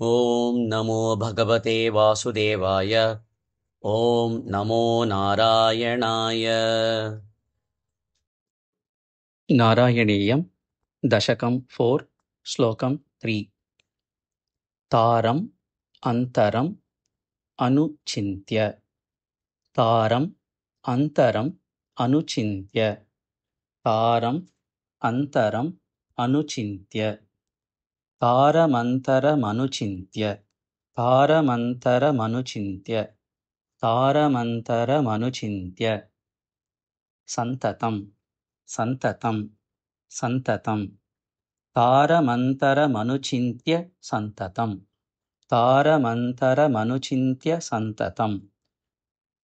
ॐ नमो भगवते वासुदेवाय। ॐ नमो नारायणाय। नारायणीयं दशकं 4 श्लोकं 3। तारम् अन्तरम् अनुचिन्त्य। तारम् अन्तरम् अनुचिन्त्य। तारम् अन्तरम् अनुचिन्त्य। तारमन्तरमनुचिन्त्य। तारमन्तरमनुचिन्त्य। तारमन्तरमनुचिन्त्य। सन्ततं सन्ततं सन्ततं। तारमन्तरमनुचिन्त्य सन्ततं। तारमन्तरमनुचिन्त्य सन्ततं।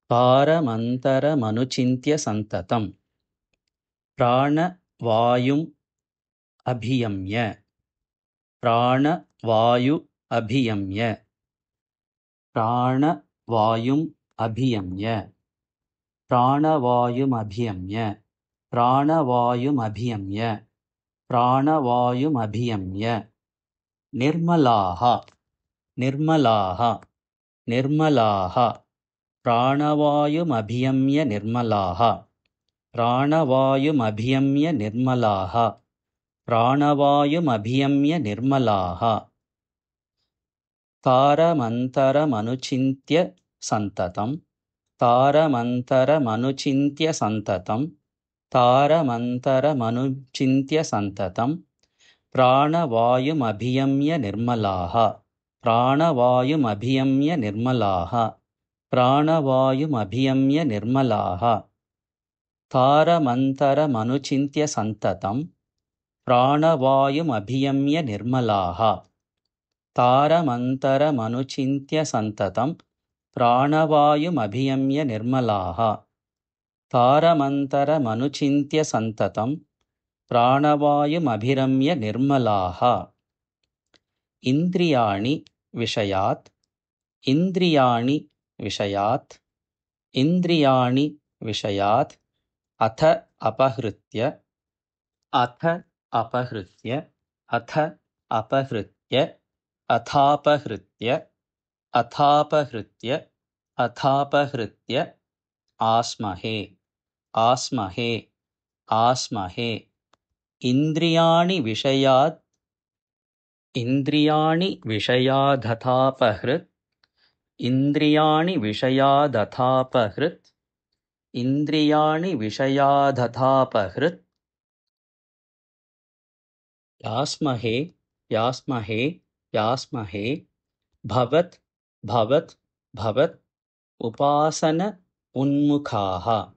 तारमन्तरमनुचिन्त्य सन्ततं। प्राणवायुम् अभियम्य। प्राणवायु अभियम्य। प्राणवायुम् अभियम्य। प्राणवायुमभियम्य। प्राणवायुमभियम्य। प्राणवायुमभियम्य। निर्मलाः निर्मलाः निर्मलाः। प्राणवायुमभियम्य निर्मलाः। प्राणवायुमभियम्य निर्मलाः। प्राणवायुमभियम्य निर्मलाः। तारमन्तरमनुचिन्त्य सन्ततं। तारमन्तरमनुचिन्त्य सन्ततं। तारमन्तरमनुचिन्त्य सन्ततं। प्राणवायुमभियम्य निर्मलाः। प्राणवायुमभियम्य निर्मलाः। प्राणवायुमभियम्य निर्मलाः। तारमन्तरमनुचिन्त्य सन्ततं। प्राणवायुमभियम्य निर्मलाः। तारमन्तरमनुचिन्त्य सन्ततं। प्राणवायुमभियम्य निर्मलाः। तारमन्तरमनुचिन्त्य सन्ततं। प्राणवायुमभिरम्य निर्मलाः। इन्द्रियाणि विषयात् इन्द्रियाणि विषयात् इन्द्रियाणि विषयात् अथ अपहृत्य अथ अपहृत्य अथ अपहृत्य अथापहृत्य अथापहृत्य अथापहृत्य आस्महे आस्महे आस्महे। इन्द्रियाणि विषयात् इन्द्रियाणि विषयादथापहृत् इन्द्रियाणि विषयादथापहृत् इन्द्रियाणि विषयादथापहृत् यास्महे यास्महे यास्महे। भवत् भवत् भवत्। उपासन उन्मुखाः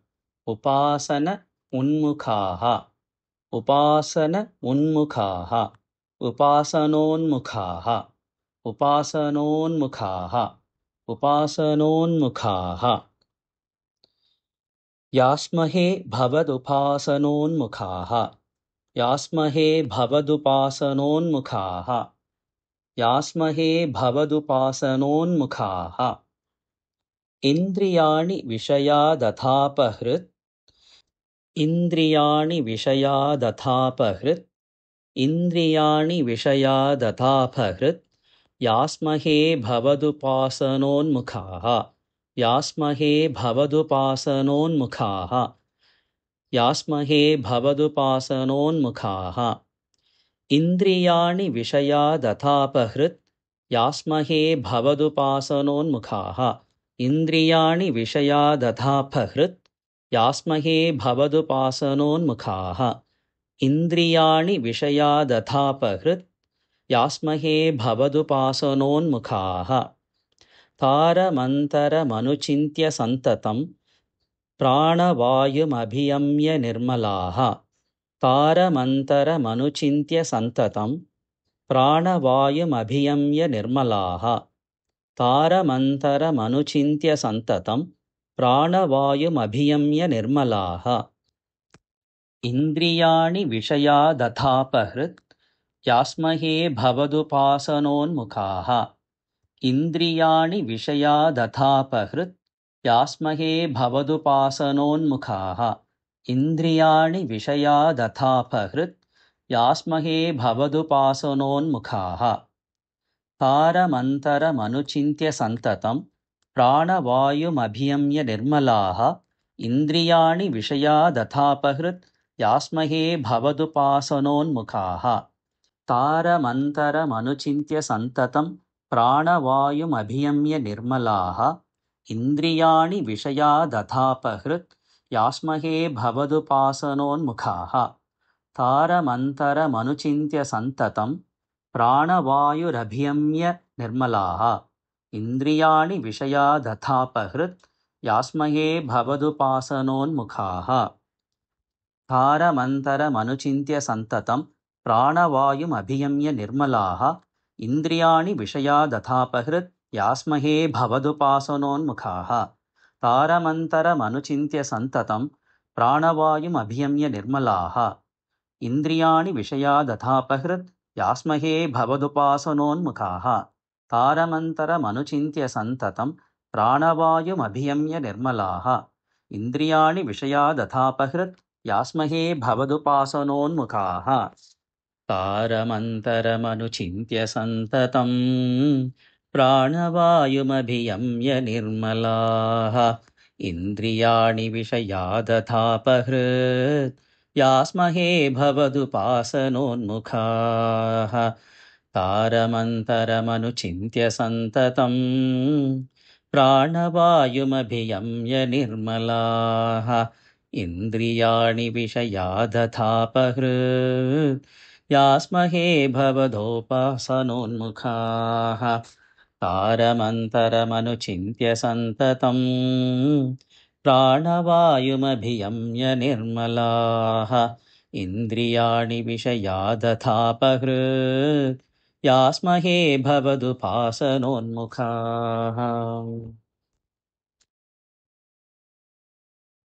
उपासन उन्मुखाः उपासन उन्मुखाः उपासनोन्मुखाः उपासनोन्मुखाः उपासनोन्मुखाः। यास्महे भवदुपासनोन्मुखाः यास्महे भवदुपासनोन्मुखाः यास्महे भवदुपासनोन्मुखाः। इन्द्रियाणि विषयादथापहृत् इन्द्रियाणि विषयादथापहृत् इन्द्रियाणि विषयादथापहृत् यास्महे भवदुपासनोन्मुखाः यास्महे भवदुपासनोन्मुखाः यास्महे भवदुपासनोन्मुखाः। इन्द्रियाणि विषयादथापहृत् यास्महे भवदुपासनोन्मुखाः इन्द्रियाणि विषयादथापहृत् यास्महे भवदुपासनोन्मुखाः। इन्द्रियाणि विषयादथापहृत् यास्महे भवदुपासनोन्मुखाः। तारमन्तरमनुचिन्त्य सन्ततं। प्राणवायुमभियम्य निर्मलाः। तारमन्तरमनुचिन्त्य सन्ततं। प्राणवायुमभियम्य निर्मलाः। तारमन्तरमनुचिन्त्य सन्ततं। प्राणवायुमभियम्य निर्मलाः। इन्द्रियाणि विषयादथापहृत् यास्महे भवदुपासनोन्मुखाः इन्द्रियाणि विषयादथापहृत् यास्महे भवदुपासनोन्मुखाः इन्द्रियाणि विषयादथापहृत् यास्महे भवदुपासनोन्मुखाः तारमन्तरमनुचिन्त्य सन्ततं प्राणवायुमभियम्य निर्मलाः इन्द्रियाणि विषयादथापहृत् यास्महे भवदुपासनोन्मुखाः तारमन्तरमनुचिन्त्य सन्ततं प्राणवायुमभियम्य निर्मलाः इन्द्रियाणि विषयादथापहृत् यास्महे भवदुपासनोन्मुखाः तारमन्तरमनुचिन्त्य सन्ततं प्राणवायुरभियम्य निर्मलाः इन्द्रियाणि विषयादथापहृत् यास्महे भवदुपासनोन्मुखाः तारमन्तरमनुचिन्त्य सन्ततं प्राणवायुमभियम्य निर्मलाः इन्द्रियाणि विषयादथापहृत् यास्महे भवदुपासनोन्मुखाः तारमन्तरमनुचिन्त्य सन्ततं प्राणवायुमभियम्य निर्मलाः इन्द्रियाणि विषयादथापहृत् यास्महे भवदुपासनोन्मुखाः तारमन्तरमनुचिन्त्य सन्ततं प्राणवायुमभियम्य निर्मलाः इन्द्रियाणि विषयादथापहृत् यास्महे भवदुपासनोन्मुखाः तारमन्तरमनुचिन्त्य सन्ततं प्राणवायुमभियम्य निर्मलाः इन्द्रियाणि विषयादथापहृत् यास्महे भवदुपासनोन्मुखाः तारमन्तरमनुचिन्त्य सन्ततं प्राणवायुमभियम्य निर्मलाः इन्द्रियाणि विषयादथापहृत् यास्महे भवदोपासनोन्मुखाः तारमन्तरमनुचिन्त्य सन्ततं प्राणवायुमभियम्य निर्मलाः इन्द्रियाणि विषयादथापहृत् यास्महे भवदुपासनोन्मुखाः